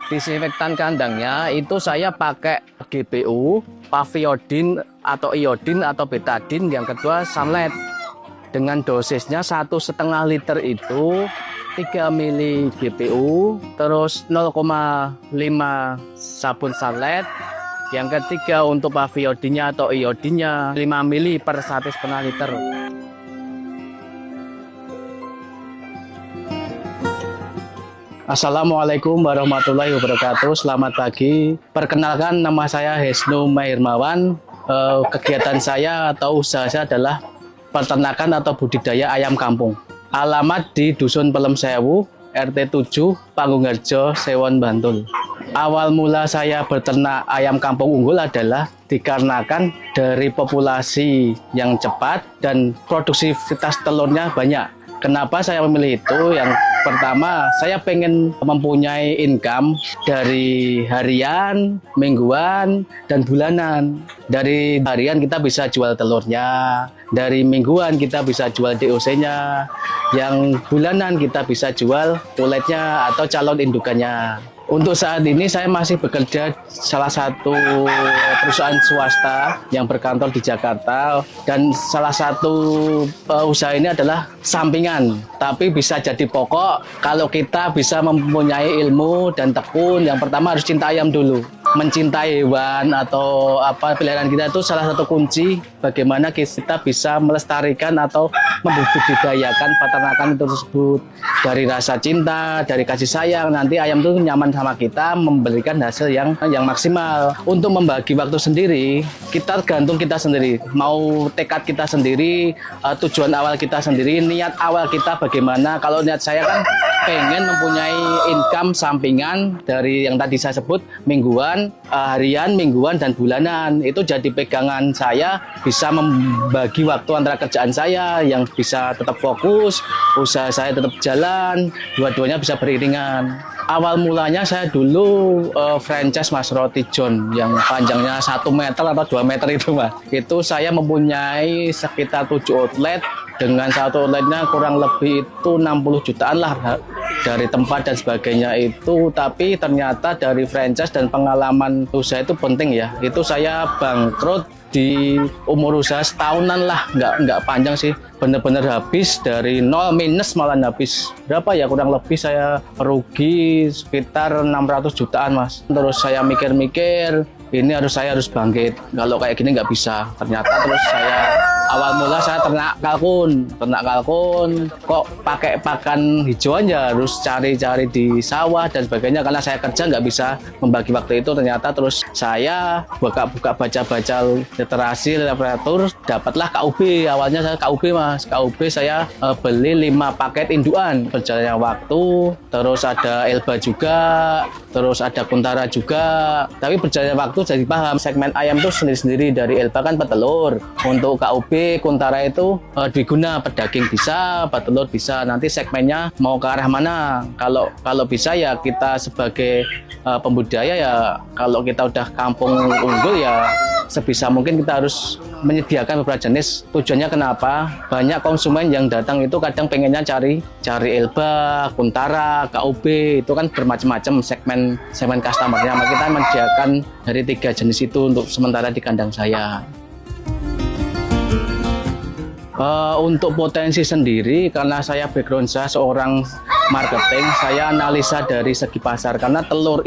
Disinfektan kandangnya itu saya pakai GPU, Paviodin atau iodin atau betadin, yang kedua sunlight. Dengan dosisnya 1,5 liter itu 3 mili GPU, terus 0,5 sabun sunlight. Yang ketiga untuk paviodinnya atau iodinnya 5 mili per 1,5 liter. Assalamualaikum warahmatullahi wabarakatuh. Selamat pagi. Perkenalkan, nama saya Hesnu Mahirmawan. Kegiatan saya atau usaha saya adalah peternakan atau budidaya ayam kampung. Alamat di Dusun Pelem Sewu, RT 7, Pangungharjo, Sewon, Bantul. Awal mula saya berternak ayam kampung unggul adalah dikarenakan dari populasi yang cepat dan produksivitas telurnya banyak. Kenapa saya memilih itu? Yang pertama, saya pengen mempunyai income dari harian, mingguan, dan bulanan. Dari harian kita bisa jual telurnya, dari mingguan kita bisa jual DOC-nya, yang bulanan kita bisa jual kuletnya atau calon indukannya. Untuk saat ini saya masih bekerja salah satu perusahaan swasta yang berkantor di Jakarta, dan salah satu usaha ini adalah sampingan, tapi bisa jadi pokok kalau kita bisa mempunyai ilmu dan tekun. Yang pertama harus cinta ayam dulu. Mencintai hewan atau peliharaan kita itu salah satu kunci bagaimana kita bisa melestarikan atau membudidayakan peternakan itu tersebut. Dari rasa cinta, dari kasih sayang, nanti ayam itu nyaman sama kita, memberikan hasil yang maksimal. Untuk membagi waktu sendiri, kita gantung kita sendiri. Mau tekad kita sendiri, tujuan awal kita sendiri, niat awal kita bagaimana. Kalau niat saya kan pengen mempunyai income sampingan dari yang tadi saya sebut, mingguan, harian, mingguan, dan bulanan. Itu jadi pegangan saya, bisa membagi waktu antara kerjaan saya yang bisa tetap fokus, usaha saya tetap jalan, dua-duanya bisa beriringan. Awal mulanya saya dulu franchise Mas Roti John yang panjangnya 1 meter atau 2 meter itu, Mas. Itu saya mempunyai sekitar 7 outlet, dengan satu outletnya kurang lebih itu 60 jutaan lah dari tempat dan sebagainya itu. Tapi ternyata dari franchise dan pengalaman usaha itu penting ya. Itu saya bangkrut di umur usaha setahunan lah, nggak panjang sih, bener-bener habis dari nol, minus malah habis berapa ya, kurang lebih saya rugi sekitar 600 jutaan, Mas. Terus saya mikir-mikir, ini saya harus bangkit, kalau kayak gini nggak bisa. Ternyata terus awal mula saya ternak kalkun, kok pakai pakan hijauan ya harus cari-cari di sawah dan sebagainya. Karena saya kerja nggak bisa membagi waktu itu. Ternyata terus saya buka-buka, baca-baca literasi, literatur, dapatlah KUB. Awalnya saya KUB, Mas. KUB saya beli 5 paket induan. Berjalannya waktu, terus ada Elba juga, terus ada Kuntara juga. Tapi berjalannya waktu jadi paham, segmen ayam itu sendiri-sendiri. Dari Elba kan petelur, untuk KUB, Kuntara itu diguna pedaging bisa, petelur bisa. Nanti segmennya mau ke arah mana. Kalau bisa ya kita sebagai pembudidaya ya, kalau kita udah kampung unggul ya sebisa mungkin kita harus menyediakan beberapa jenis. Tujuannya kenapa? Banyak konsumen yang datang itu kadang pengennya cari Elba, Kuntara, KUB, itu kan bermacam-macam segmen customer-nya. Maka kita menyediakan dari 3 jenis itu untuk sementara di kandang saya. Untuk potensi sendiri, karena saya background saya seorang marketing, saya analisa dari segi pasar. Karena telur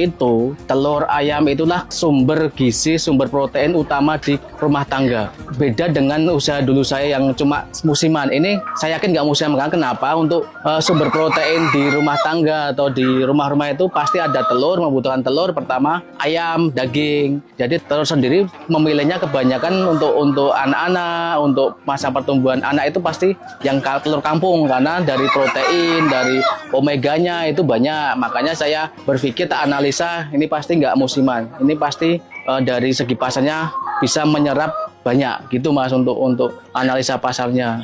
ayam itulah sumber gizi, sumber protein utama di rumah tangga. Beda dengan usaha dulu saya yang cuma musiman. Ini saya yakin nggak musiman. Kenapa? Untuk sumber protein di rumah tangga atau di rumah-rumah itu pasti ada telur, membutuhkan telur. Pertama, ayam, daging. Jadi telur sendiri memilihnya kebanyakan untuk anak-anak, untuk masa pertumbuhan anak itu pasti yang telur kampung, karena dari protein, dari omeganya itu banyak. Makanya saya berpikir, tak analisa, ini pasti nggak musiman, ini pasti dari segi pasarnya bisa menyerap banyak gitu, Mas. Untuk analisa pasarnya,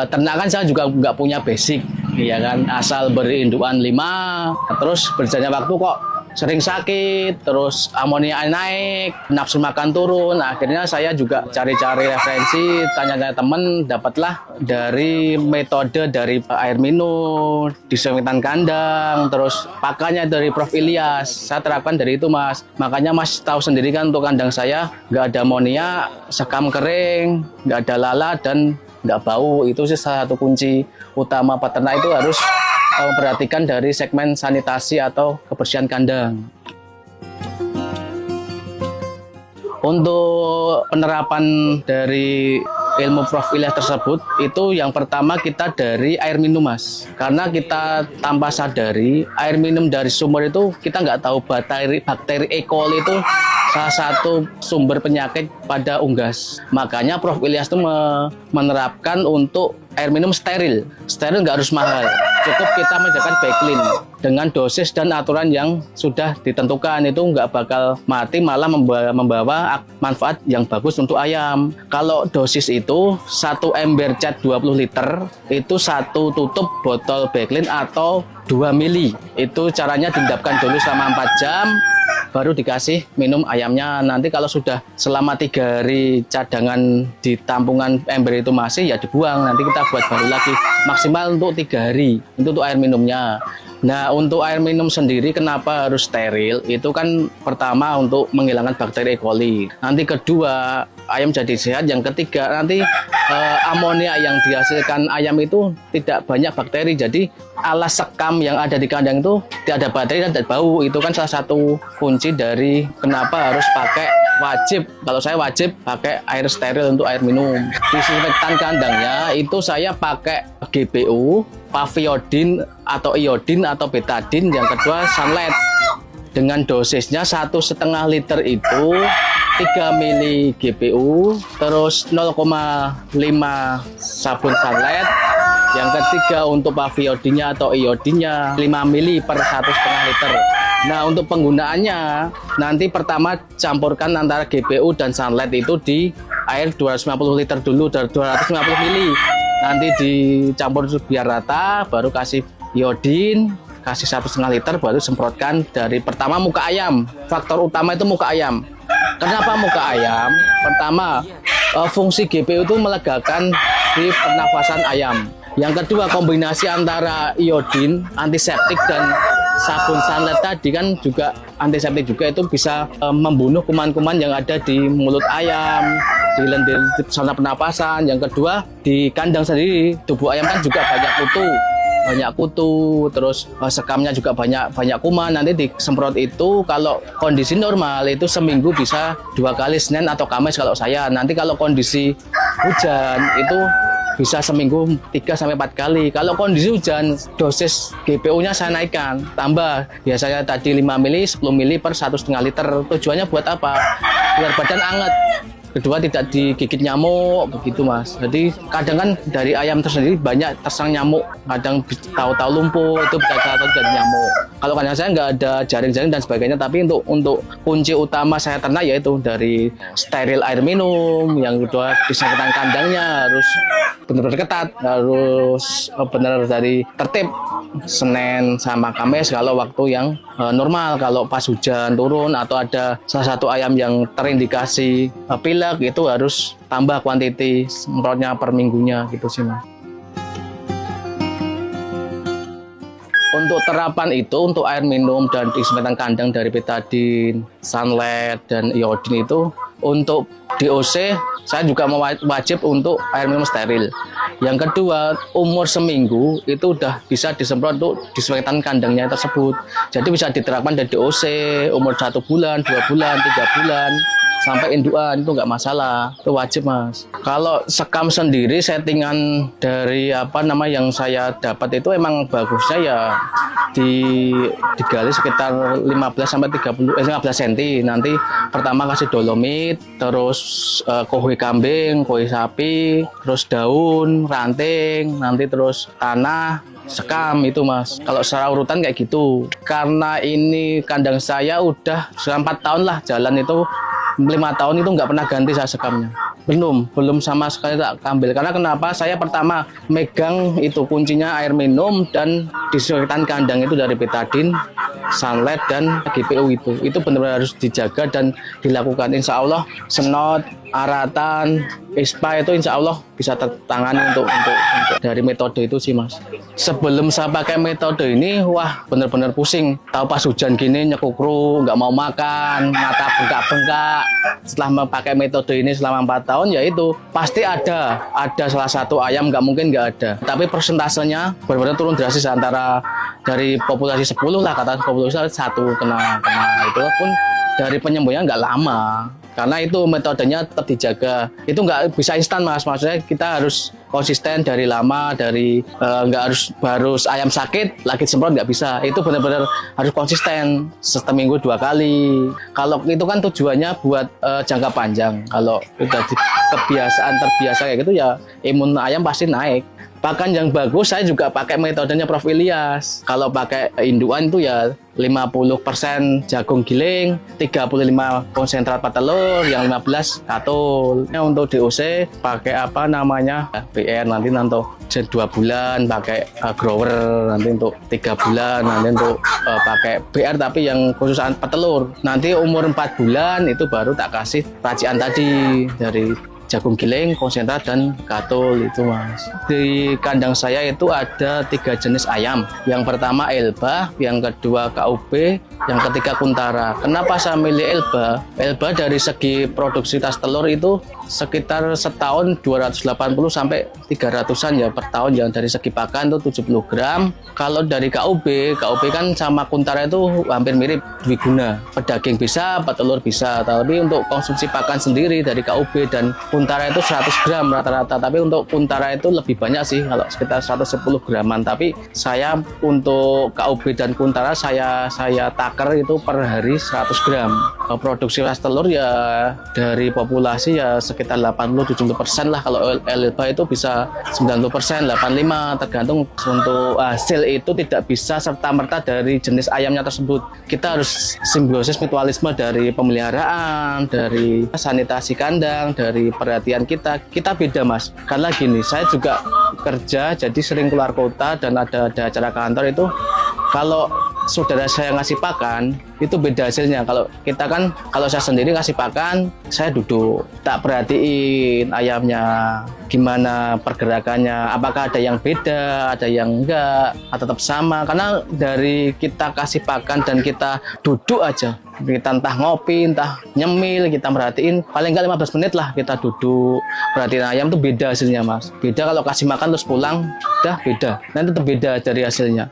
ternakan saya juga nggak punya basic ya kan, asal beri indukan 5, terus berjalannya waktu kok sering sakit, terus amonia naik, nafsu makan turun. Akhirnya saya juga cari-cari referensi, tanya-tanya teman, dapatlah dari metode dari air minum, disinfektan kandang, terus pakannya dari Prof. Ilyas. Saya terapkan dari itu, Mas. Makanya Mas tahu sendiri kan untuk kandang saya nggak ada amonia, sekam kering, nggak ada lala, dan nggak bau. Itu sih salah satu kunci utama peternak, itu harus memperhatikan dari segmen sanitasi atau kebersihan kandang. Untuk penerapan dari ilmu Prof. Ilyas tersebut, itu yang pertama kita dari air minum, Mas. Karena kita tanpa sadari, air minum dari sumur itu kita nggak tahu bakteri E. coli itu salah satu sumber penyakit pada unggas. Makanya Prof. Ilyas itu menerapkan untuk air minum steril. Steril nggak harus mahal. Cukup kita menyediakan backlin dengan dosis dan aturan yang sudah ditentukan, itu nggak bakal mati, malah membawa manfaat yang bagus untuk ayam. Kalau dosis itu 1 ember cat 20 liter, itu 1 tutup botol backlin atau 2 mili. Itu caranya diendapkan dulu selama 4 jam, baru dikasih minum ayamnya. Nanti kalau sudah selama 3 hari cadangan di tampungan ember itu masih, ya dibuang. Nanti kita buat baru lagi, maksimal untuk 3 hari. Itu untuk air minumnya. Nah, untuk air minum sendiri kenapa harus steril? Itu kan pertama untuk menghilangkan bakteri E. coli. Nanti kedua, ayam jadi sehat. Yang ketiga, nanti amonia yang dihasilkan ayam itu tidak banyak bakteri. Jadi alas sekam yang ada di kandang itu tidak ada bakteri dan tidak bau. Itu kan salah satu kunci dari kenapa harus pakai kalau saya wajib pakai air steril untuk air minum. Disinfektan kandangnya itu saya pakai GPU, Paviodin atau iodin atau betadin. Yang kedua sunlight. Dengan dosisnya 1,5 liter itu 3 mili GPU, terus 0,5 sabun sunlight. Yang ketiga untuk paviodinnya atau iodinnya 5 mili per 1,5 liter. Nah, untuk penggunaannya nanti pertama campurkan antara GPU dan sunlight itu di air 250 liter dulu, 250 mili. Nanti dicampur biar rata, baru kasih iodin, kasih 1,5 liter, baru semprotkan dari pertama muka ayam. Faktor utama itu muka ayam. Kenapa muka ayam? Pertama, fungsi GPU itu melegakan di pernafasan ayam. Yang kedua, kombinasi antara iodin, antiseptik, dan sabun sunlight tadi kan juga antiseptik juga, itu bisa membunuh kuman-kuman yang ada di mulut ayam, di lendir saluran pernapasan. Yang kedua, di kandang sendiri tubuh ayam kan juga banyak kutu, terus sekamnya juga banyak kuman. Nanti disemprot itu kalau kondisi normal itu seminggu bisa 2 kali, Senin atau Kamis kalau saya. Nanti kalau kondisi hujan itu bisa seminggu 3-4 kali. Kalau kondisi hujan, dosis GPU-nya saya naikkan, tambah. Biasanya tadi 5 mili, 10 mili per 1,5 liter. Tujuannya buat apa? Biar badan anget. Kedua, tidak digigit nyamuk, begitu, Mas. Jadi kadang kan dari ayam tersendiri banyak terserang nyamuk. Kadang tahu-tahu lumpuh, itu bisa dari nyamuk. Kalau kandang saya nggak ada jaring-jaring dan sebagainya, tapi untuk kunci utama saya ternak yaitu dari steril air minum. Yang kedua, disinfektan kandangnya harus benar-benar ketat, harus benar dari tertib. Senin sama Kamis kalau waktu yang normal. Kalau pas hujan turun atau ada salah satu ayam yang terindikasi pilek, itu harus tambah kuantiti semprotnya per minggunya, gitu sih, Mas. Untuk terapan itu, untuk air minum dan disinfektan kandang dari betadin, sunlight, dan iodin itu, untuk DOC saya juga wajib untuk air minum steril. Yang kedua, umur seminggu itu udah bisa disemprot untuk disinfektan kandangnya tersebut. Jadi bisa diterapkan dari DOC umur 1 bulan, 2 bulan, 3 bulan, sampai induan, itu nggak masalah, itu wajib, Mas. Kalau sekam sendiri settingan dari yang saya dapat itu emang bagusnya ya digali sekitar 15 cm. Nanti pertama kasih dolomit, terus kohoi kambing, kohoi sapi, terus daun, ranting, nanti terus tanah, sekam, itu, Mas. Kalau secara urutan kayak gitu. Karena ini kandang saya udah 4 tahun lah jalan, itu 5 tahun itu nggak pernah ganti saya sekamnya. Belum sama sekali tak ambil. Karena kenapa? Saya pertama megang itu kuncinya air minum dan disinfektan kandang itu dari betadin sunlight dan GPU itu benar-benar harus dijaga dan dilakukan. Insya Allah senot, aratan, ispa itu insya Allah bisa tertangani untuk dari metode itu sih Mas. Sebelum saya pakai metode ini, wah benar-benar pusing. Tahu pas hujan gini nyekukru, nggak mau makan, mata bengkak-bengkak. Setelah memakai metode ini selama 4 tahun, ya itu pasti ada salah satu ayam nggak mungkin nggak ada. Tapi persentasenya benar-benar turun drastis, antara dari populasi 10 lah, kata populasi 1 kena itu pun dari penyembuhannya nggak lama. Karena itu metodenya tetap dijaga. Itu nggak bisa instan Mas. Maksudnya kita harus konsisten dari lama, dari nggak harus ayam sakit lagi semprot, nggak bisa. Itu benar-benar harus konsisten seminggu 2 kali. Kalau itu kan tujuannya buat jangka panjang. Kalau udah kebiasaan terbiasa kayak gitu ya imun ayam pasti naik. Pakan yang bagus saya juga pakai metodenya Prof Ilyas. Kalau pakai induan itu ya 50% jagung giling, 35 konsentrat patelur, yang 15 katul. Untuk DOC pakai apa namanya BR, nanti 2 bulan pakai grower, nanti untuk 3 bulan, nanti untuk pakai BR tapi yang khusus patelur. Nanti umur 4 bulan itu baru tak kasih racikan tadi dari jagung giling, konsentrat, dan katul itu Mas. Di kandang saya itu ada 3 jenis ayam. Yang pertama Elba, yang kedua KUB, yang ketiga Kuntara. Kenapa saya milih Elba? Elba dari segi produksitas telur itu sekitar setahun 280 sampai 300-an ya per tahun. Yang dari segi pakan itu 70 gram. Kalau dari KUB kan sama Kuntara itu hampir mirip dwiguna. Pedaging bisa, petelur bisa. Tapi untuk konsumsi pakan sendiri dari KUB dan Kuntara itu 100 gram rata-rata, tapi untuk Kuntara itu lebih banyak sih, kalau sekitar 110 graman. Tapi saya untuk KUB dan Kuntara saya takar itu per hari 100 gram. Produksi telur ya dari populasi ya sekitar 80-70% lah. Kalau Elba itu bisa 90%, 85%, tergantung. Untuk hasil itu tidak bisa serta-merta dari jenis ayamnya tersebut. Kita harus simbiosis mutualisme dari pemeliharaan, dari sanitasi kandang, dari perhatian kita beda Mas. Karena gini, saya juga kerja jadi sering keluar kota dan ada acara kantor itu, kalau saudara saya ngasih pakan itu beda hasilnya. Kalau kita kan, kalau saya sendiri ngasih pakan, saya duduk tak perhatiin ayamnya gimana pergerakannya, apakah ada yang beda, ada yang enggak, atau tetap sama. Karena dari kita kasih pakan dan kita duduk aja, kita entah ngopi, entah nyemil, kita merhatiin paling enggak 15 menit lah kita duduk perhatiin ayam, tuh beda hasilnya Mas. Beda kalau kasih makan terus pulang, udah beda, nanti tetap beda dari hasilnya.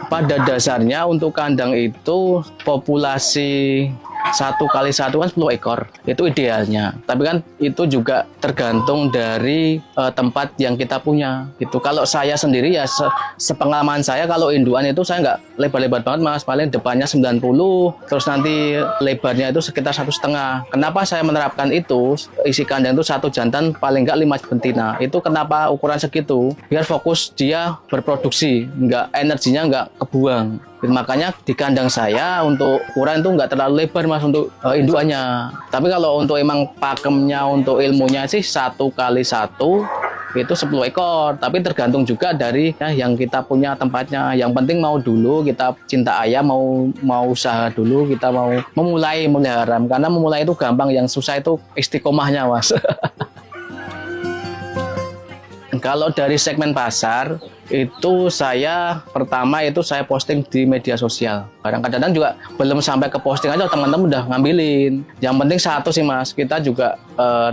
Pada dasarnya untuk kandang itu populasi 1x1 kan 10 ekor, itu idealnya. Tapi kan itu juga tergantung dari tempat yang kita punya gitu. Kalau saya sendiri ya sepengalaman saya, kalau induan itu saya nggak lebar-lebar banget Mas, paling depannya 90, terus nanti lebarnya itu sekitar 1,5. Kenapa saya menerapkan itu? Isi kandang itu 1 jantan paling nggak 5 betina. Itu kenapa ukuran segitu? Biar fokus dia berproduksi, energinya nggak kebuang. Makanya di kandang saya untuk ukuran itu nggak terlalu lebar Mas untuk induannya. Tapi kalau untuk emang pakemnya, untuk ilmunya sih 1x1 itu 10 ekor. Tapi tergantung juga dari yang kita punya tempatnya. Yang penting mau dulu kita cinta ayam, mau usaha dulu, kita mau memulai melihara. Karena memulai itu gampang, yang susah itu istiqomahnya Mas. Kalau dari segmen pasar itu saya pertama itu saya posting di media sosial. Kadang-kadang juga belum sampai ke posting aja teman-teman udah ngambilin. Yang penting satu sih Mas, kita juga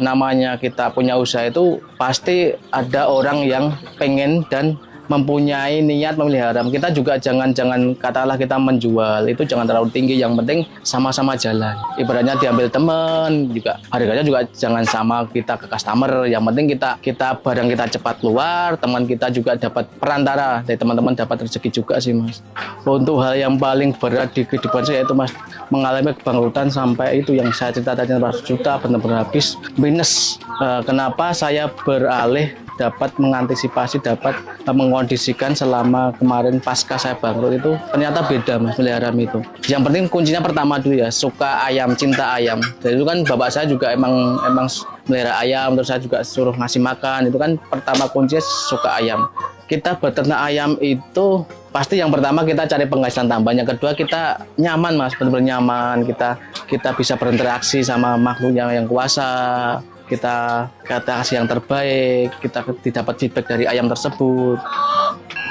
namanya kita punya usaha itu pasti ada orang yang pengen dan mempunyai niat memelihara. Kita juga jangan katakanlah kita menjual itu jangan terlalu tinggi, yang penting sama-sama jalan. Ibaratnya diambil teman juga, harganya juga jangan sama kita ke customer. Yang penting kita barang kita cepat keluar, teman kita juga dapat perantara dari teman-teman, dapat rezeki juga sih Mas. Untuk hal yang paling berat di kehidupan saya itu Mas, mengalami kebangkrutan sampai itu yang saya cerita tadi 100 juta benar-benar habis minus. Kenapa saya beralih dapat mengantisipasi, dapat mengkondisikan selama kemarin pasca saya bangkrut itu ternyata beda Mas melihara itu. Yang penting kuncinya pertama dulu ya, suka ayam, cinta ayam. Dari itu kan bapak saya juga emang melihara ayam, terus saya juga suruh ngasih makan. Itu kan pertama kuncinya suka ayam. kita beternak ayam itu pasti yang pertama kita cari penghasilan tambahan, yang kedua kita nyaman Mas, benar-benar nyaman, kita bisa berinteraksi sama makhluk yang kuasa, kita kasih yang terbaik, kita didapat feedback dari ayam tersebut.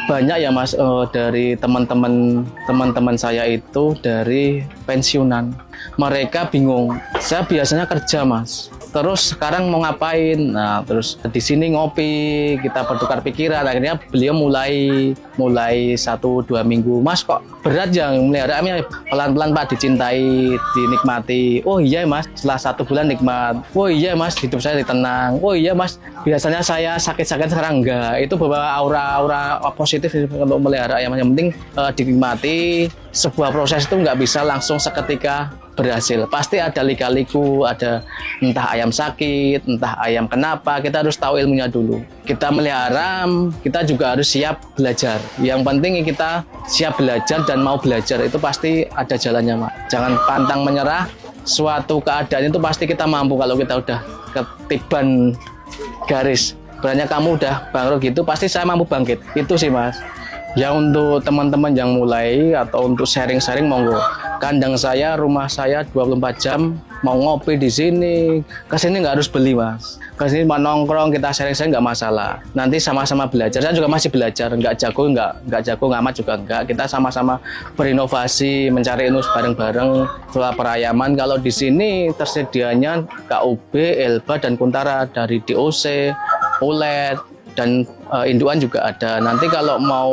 Banyak ya Mas, dari teman-teman saya itu dari pensiunan, mereka bingung. Saya biasanya kerja Mas, terus sekarang mau ngapain? Nah, terus di sini ngopi, kita bertukar pikiran. Akhirnya beliau mulai 1-2 minggu, Mas kok berat ya melihara ayam? Pelan-pelan Pak, dicintai, dinikmati. Oh iya Mas, setelah 1 bulan nikmat. Oh iya Mas, hidup saya tenang. Oh iya Mas, biasanya saya sakit-sakit, sekarang enggak. Itu bawa aura positif untuk melihara ayam. Yang penting dinikmati. Sebuah proses itu nggak bisa langsung seketika berhasil. Pasti ada lika-liku, ada entah ayam sakit, entah ayam kenapa. Kita harus tahu ilmunya dulu. Kita melihara, kita juga harus siap belajar. Yang penting kita siap belajar dan mau belajar, itu pasti ada jalannya, Mak. Jangan pantang menyerah. Suatu keadaan itu pasti kita mampu kalau kita udah ketiban garis. Berarti kamu udah bangkrut gitu, pasti saya mampu bangkit. Itu sih, Mas. Ya untuk teman-teman yang mulai atau untuk sharing-sharing monggo. Kandang saya, rumah saya 24 jam, mau ngopi di sini, ke sini nggak harus beli Mas. Ke sini mau nongkrong, kita sharing-sharing nggak masalah. Nanti sama-sama belajar. Saya juga masih belajar, nggak jago amat juga nggak. Kita sama-sama berinovasi, mencari ilmu bareng-bareng soal perayaman. Kalau di sini tersedianya KUB, Elba dan Kuntara dari DOC, Ulet, dan induan juga ada. Nanti kalau mau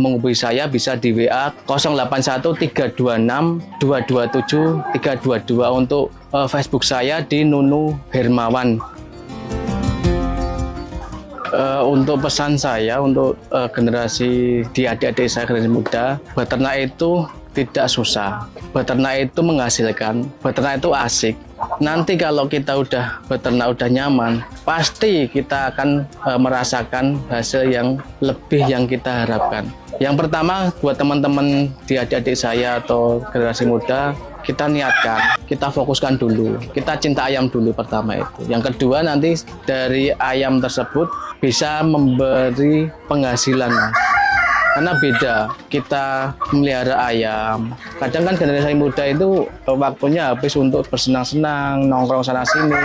menghubungi saya bisa di WA 081 326 227 322 untuk Facebook saya di Nunu Hermawan. Untuk pesan saya untuk generasi di adik-adik saya, generasi muda, beternak itu tidak susah, beternak itu menghasilkan, beternak itu asik. Nanti kalau kita udah beternak, udah nyaman, pasti kita akan merasakan hasil yang lebih yang kita harapkan. Yang pertama buat teman-teman di adik-adik saya atau generasi muda, kita niatkan, kita fokuskan dulu, kita cinta ayam dulu pertama itu. Yang kedua nanti dari ayam tersebut bisa memberi penghasilan Mas. Karena beda kita melihara ayam. Kadang kan generasi muda itu waktunya habis untuk bersenang-senang, nongkrong sana sini.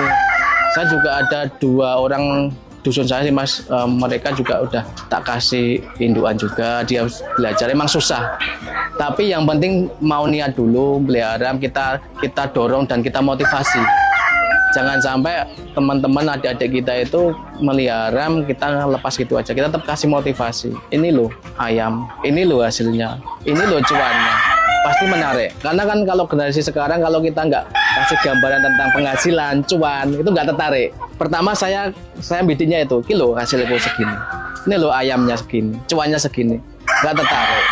Saya juga ada 2 orang dusun saya sih Mas, mereka juga udah tak kasih induan juga, dia belajar emang susah. Tapi yang penting mau niat dulu melihara, kita dorong dan kita motivasi. Jangan sampai teman-teman adik-adik kita itu melihara, kita lepas gitu aja. Kita tetap kasih motivasi. Ini loh ayam, ini loh hasilnya, ini loh cuannya. Pasti menarik. Karena kan kalau generasi sekarang kalau kita nggak kasih gambaran tentang penghasilan, cuan, itu nggak tertarik. Pertama saya bidiknya itu, kilo hasilnya segini. Ini loh ayamnya segini, cuannya segini. Nggak tertarik.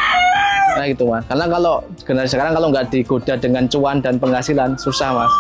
Nah gitu Mas. Karena kalau generasi sekarang kalau nggak digoda dengan cuan dan penghasilan, susah Mas.